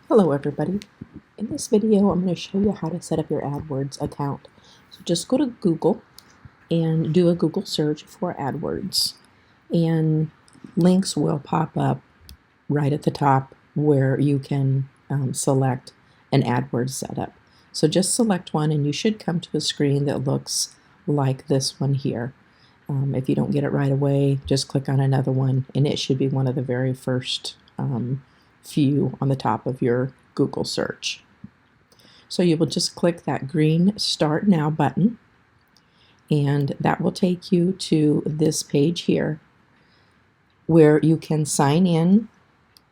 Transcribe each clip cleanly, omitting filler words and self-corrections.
Hello everybody. In this video I'm going to show you how to set up your AdWords account. So just go to Google and do a Google search for AdWords, and links will pop up right at the top where you can select an AdWords setup. So just select one and you should come to a screen that looks like this one here. If you don't get it right away, just click on another one and it should be one of the very first few on the top of your Google search. So you will just click that green Start Now button, and that will take you to this page here where you can sign in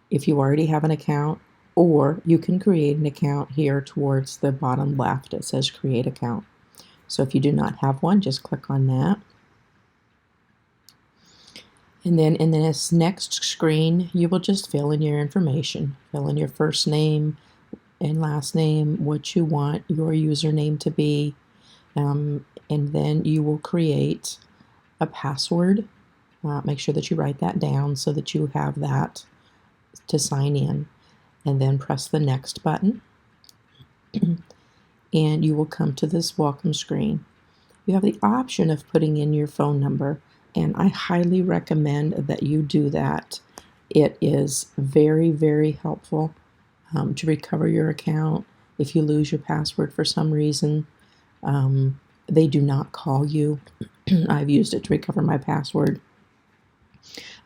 if you already have an account, or you can create an account here towards the bottom left. It says Create Account. So if you do not have one, just click on that. And then in this next screen, you will just fill in your information. Fill in your first name and last name, what you want your username to be, and then you will create a password. Make sure that you write that down so that you have that to sign in, and then press the Next button. And you will come to this welcome screen. You have the option of putting in your phone number, and I highly recommend that you do that. It is very, very helpful to recover your account if you lose your password for some reason. They do not call you. I've used it to recover my password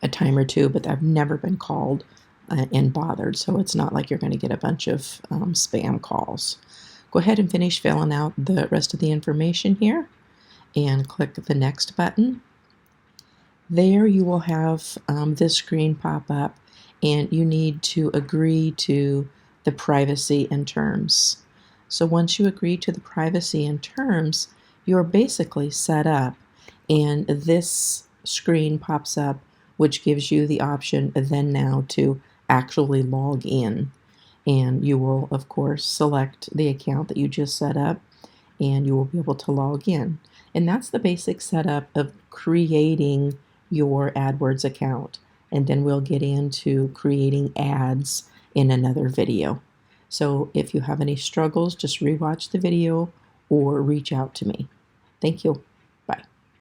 a time or two, but I've never been called and bothered, so it's not like you're going to get a bunch of spam calls. Go ahead and finish filling out the rest of the information here and click the Next button. There you will have this screen pop up, and you need to agree to the privacy and terms. So once you agree to the privacy and terms, you're basically set up, and this screen pops up, which gives you the option then now to actually log in. And you will, of course, select the account that you just set up, and you will be able to log in. And that's the basic setup of creating your AdWords account. And then we'll get into creating ads in another video. So if you have any struggles, just rewatch the video or reach out to me. Thank you.